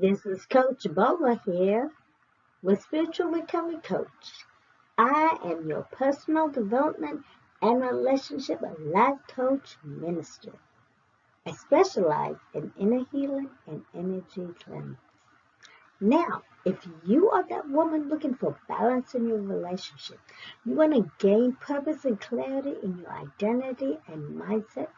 This is Coach Bola here with Spiritual Recovery Coach. I am your personal development and relationship life coach minister. I specialize in inner healing and energy cleansing. Now, if you are that woman looking for balance in your relationship, you want to gain purpose and clarity in your identity and mindset,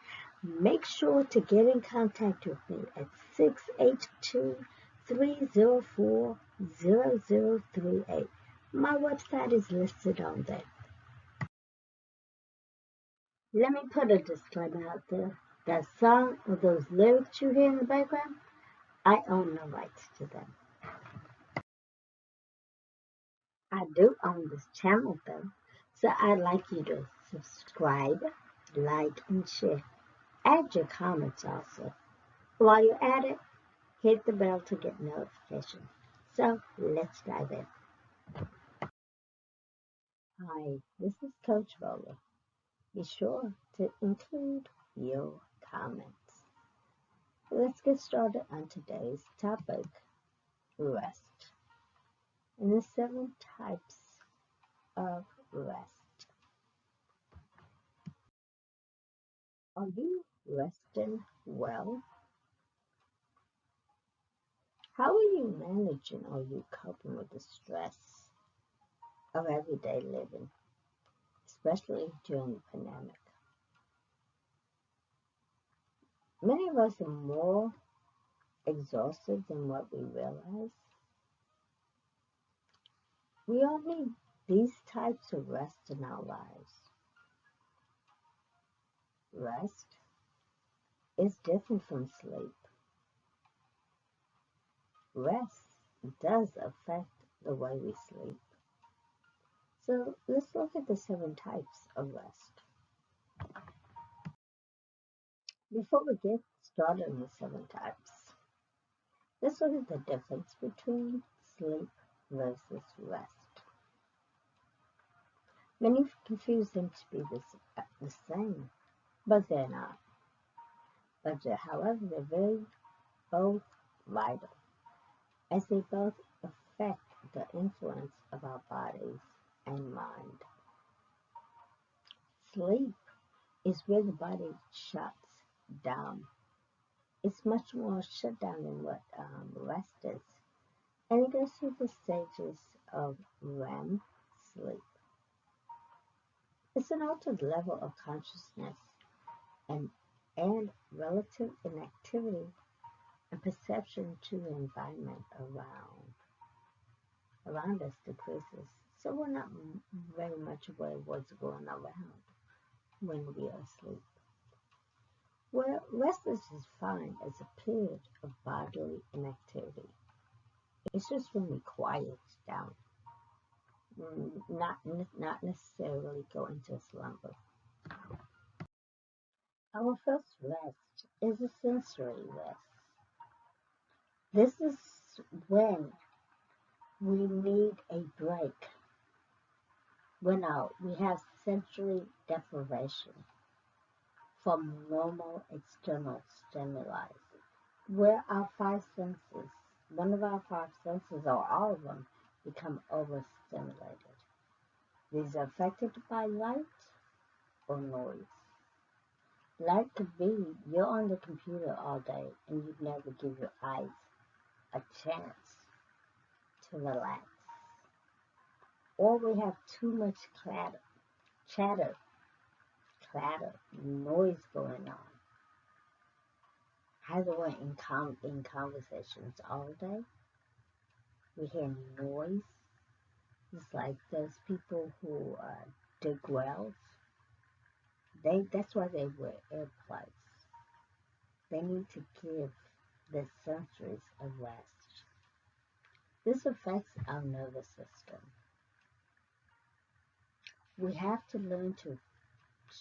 make sure to get in contact with me at 682-304-0038. My website is listed on there. Let me put a disclaimer out there. That song or those lyrics you hear in the background, I own no rights to them. I do own this channel though, so I'd like you to subscribe, like, and share. Add your comments also. While you're at it, hit the bell to get notifications. So let's dive in. Hi, this is Coach Bola. Be sure to include your comments. Let's get started on today's topic, rest, and the 7 types of rest. Are you resting well? How are you managing or are you coping with the stress of everyday living, especially during the pandemic? Many of us are more exhausted than what we realize. We all need these types of rest in our lives. Rest is different from sleep. Rest does affect the way we sleep. So let's look at the 7 types of rest. Before we get started on the 7 types, let's look at the difference between sleep versus rest. Many confuse them to be the same, but they're not. However, they're both vital, as they both affect the influence of our bodies and mind. Sleep is where the body shuts down. It's much more shut down than what rest is. And it goes through the stages of REM sleep. It's an altered level of consciousness and relative inactivity and perception to the environment around us decreases. So we're not very much aware of what's going around when we are asleep. Well, rest is defined as a period of bodily inactivity. It's just when we quiet down, not necessarily go into slumber. Our first rest is a sensory rest. This is when we need a break, when we have sensory deprivation from normal external stimuli, where our 5 senses, one of our 5 senses or all of them, become overstimulated. These are affected by light or noise. Light could be you're on the computer all day and you never give your eyes a chance to relax. Or we have too much chatter, noise going on. Either we're in conversations all day, we hear noise. It's like those people who dig wells. That's why they wear earplugs. They need to give the sensories a rest. This affects our nervous system. We have to learn to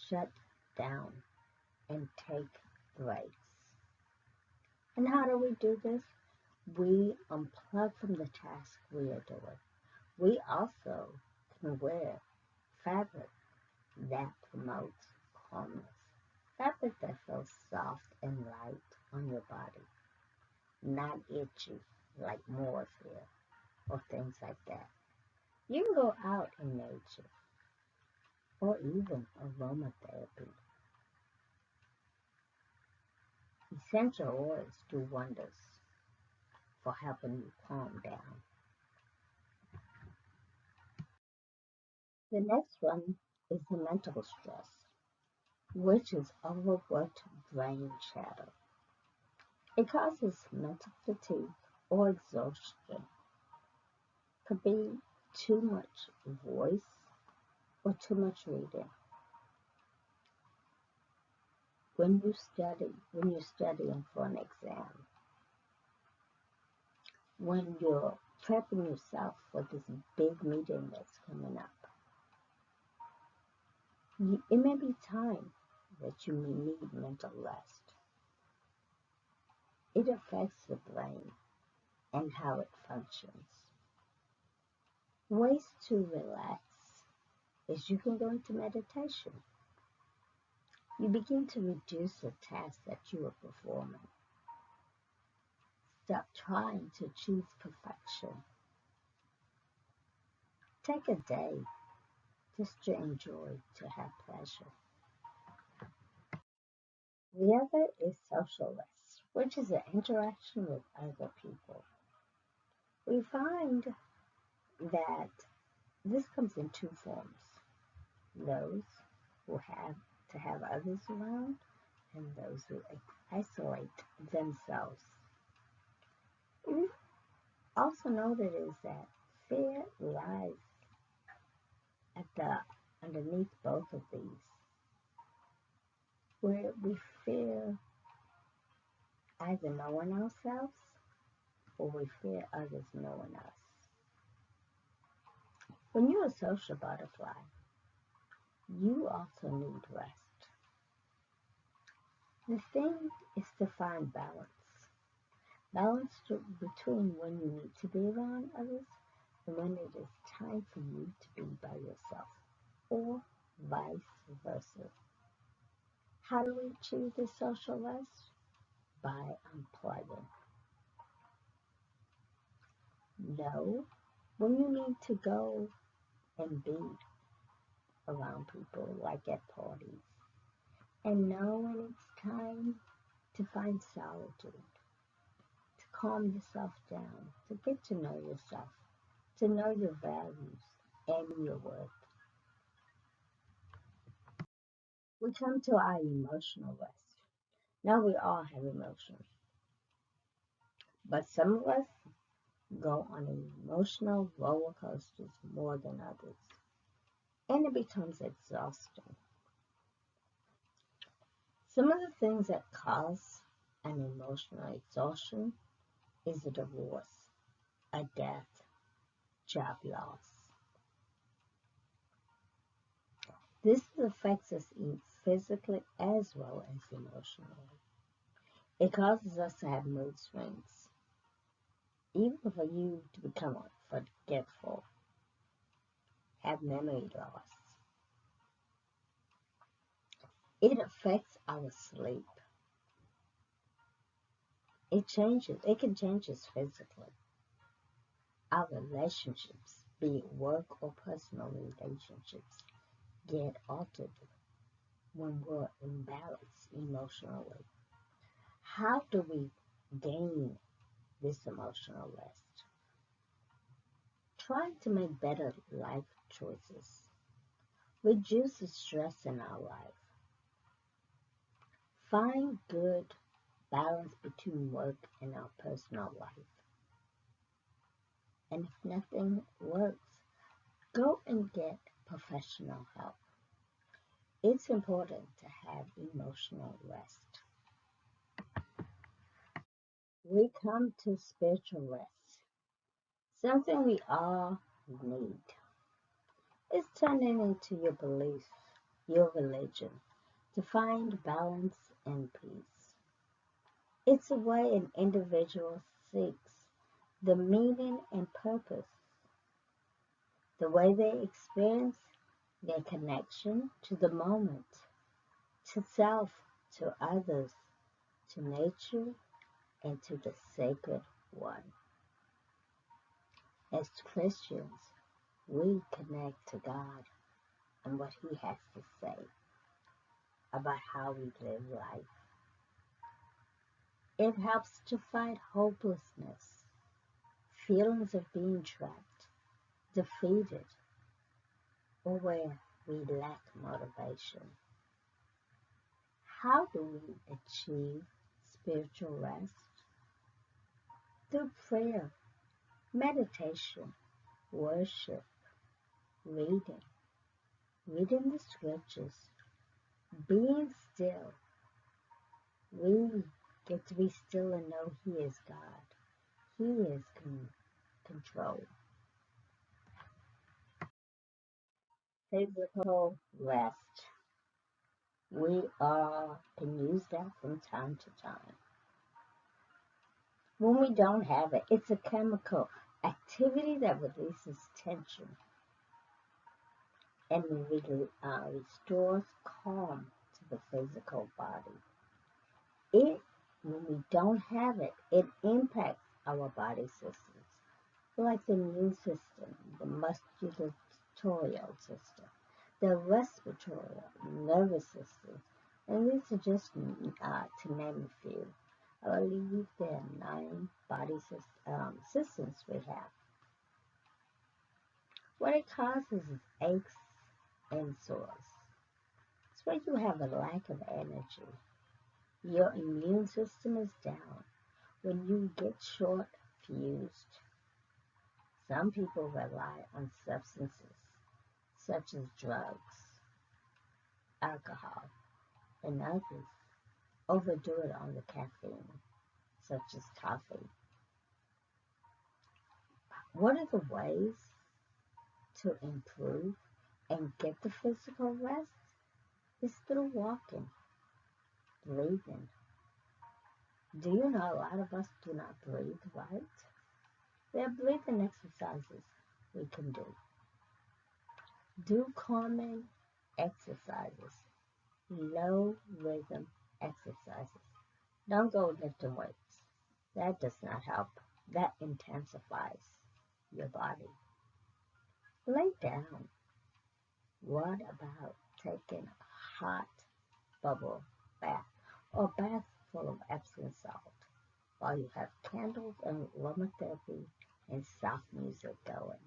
shut down and take breaks. And how do we do this? We unplug from the task we are doing. We also can wear fabric that promotes calmness. Fabric that feels soft and light on your body, not itchy. like morphine or things like that. You can go out in nature or even aromatherapy. Essential oils do wonders for helping you calm down. The next one is the mental stress, which is overworked brain chatter. It causes mental fatigue or exhaustion. Could be too much voice or too much reading. When you're studying for an exam, when you're prepping yourself for this big meeting that's coming up, it may be time that you may need mental rest. It affects the brain and how it functions. Ways to relax is you can go into meditation. You begin to reduce the tasks that you are performing. Stop trying to achieve perfection. Take a day just to enjoy, to have pleasure. The other is social rest, which is the interaction with other people. We find that this comes in two forms: those who have to have others around and those who isolate themselves. We also noted is that fear lies at the underneath both of these, where we fear either knowing ourselves or we fear others knowing us. When you're a social butterfly, you also need rest. The thing is to find balance. Between when you need to be around others and when it is time for you to be by yourself, or vice versa. How do we achieve this social rest? By unplugging. Know when you need to go and be around people, like at parties, and know when it's time to find solitude, to calm yourself down, to get to know yourself, to know your values and your worth. We come to our emotional rest. Now we all have emotions, but some of us go on emotional roller coasters more than others, and it becomes exhausting. Some of the things that cause an emotional exhaustion is a divorce, a death, job loss. This affects us physically as well as emotionally. It causes us to have mood swings, even for you to become forgetful, have memory loss. It affects our sleep. It can change us physically. Our relationships, be it work or personal relationships, get altered when we're imbalanced emotionally. How do we gain this emotional rest? Try to make better life choices. Reduce the stress in our life. Find good balance between work and our personal life. And if nothing works, go and get professional help. It's important to have emotional rest. We come to spiritual rest, something we all need. It's turning into your belief, your religion, to find balance and peace. It's a way an individual seeks the meaning and purpose, the way they experience their connection to the moment, to self, to others, to nature, and to the sacred one. As Christians, we connect to God and what He has to say about how we live life. It helps to fight hopelessness, feelings of being trapped, defeated, or where we lack motivation. How do we achieve spiritual rest? Through prayer, meditation, worship, reading the scriptures, being still. We get to be still and know He is God. He is in control. Physical rest. We all can use that from time to time. When we don't have it, it's a chemical activity that releases tension and restores calm to the physical body. When we don't have it, it impacts our body systems, like the immune system, the musculoskeletal system, the respiratory, nervous system, and these are just to name a few. I believe there are 9 body systems we have. What it causes is aches and sores. It's when you have a lack of energy. Your immune system is down. When you get short fused, some people rely on substances such as drugs, alcohol, and others overdo it on the caffeine, such as coffee. What are the ways to improve and get the physical rest? It's through walking, breathing. Do you know a lot of us do not breathe right? There are breathing exercises we can do. Do calming exercises, low rhythm exercises. Don't go lifting weights. That does not help. That intensifies your body. Lay down. What about taking a hot bubble bath or bath full of Epsom salt while you have candles and aromatherapy and soft music going?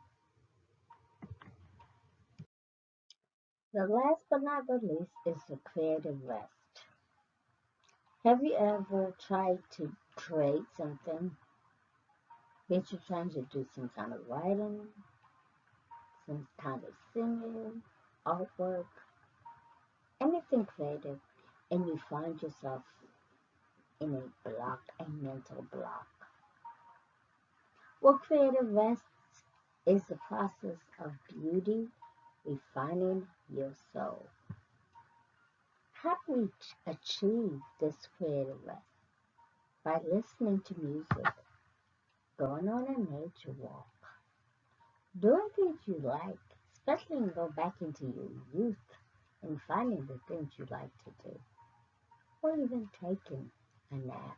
The last but not the least is the creative rest. Have you ever tried to create something? That you're trying to do some kind of writing, some kind of singing, artwork, anything creative, and you find yourself in a mental block. Well, creative rest is the process of beauty refining your soul. How do we achieve this creative rest? By listening to music, going on a nature walk, doing things you like, especially when you go back into your youth and finding the things you like to do, or even taking a nap.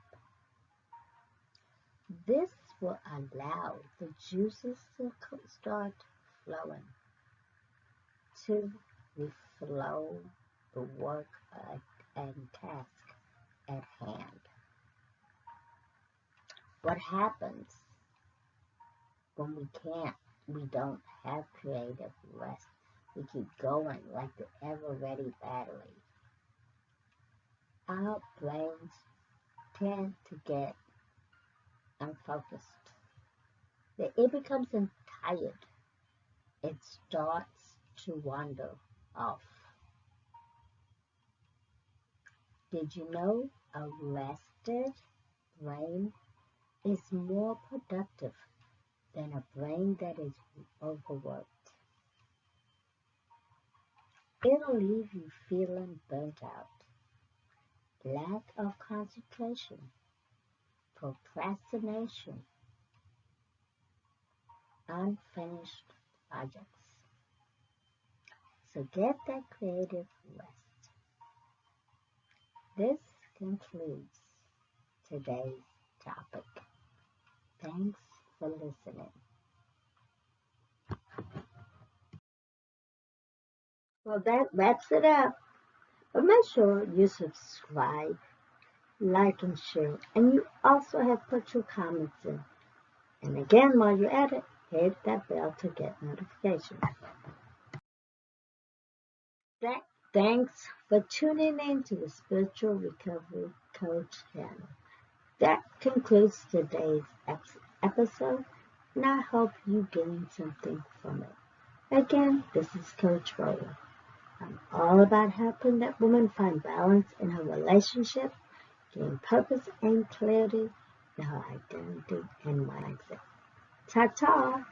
This will allow the juices to start flowing to reflow the work and task at hand. What happens when we don't have creative rest? We keep going like the ever-ready battery. Our brains tend to get unfocused. It becomes tired. It starts to wander off. Did you know a rested brain is more productive than a brain that is overworked? It'll leave you feeling burnt out, lack of concentration, procrastination, unfinished projects. So get that creative rest. This concludes today's topic. Thanks for listening. Well, that wraps it up. But make sure you subscribe, like, and share. And you also have put your comments in. And again, while you're at it, hit that bell to get notifications. Thanks for tuning in to the Spiritual Recovery Coach channel. That concludes today's episode, and I hope you gained something from it. Again, this is Coach Roller. I'm all about helping that woman find balance in her relationship, gain purpose and clarity in her identity and mindset. Ta-ta!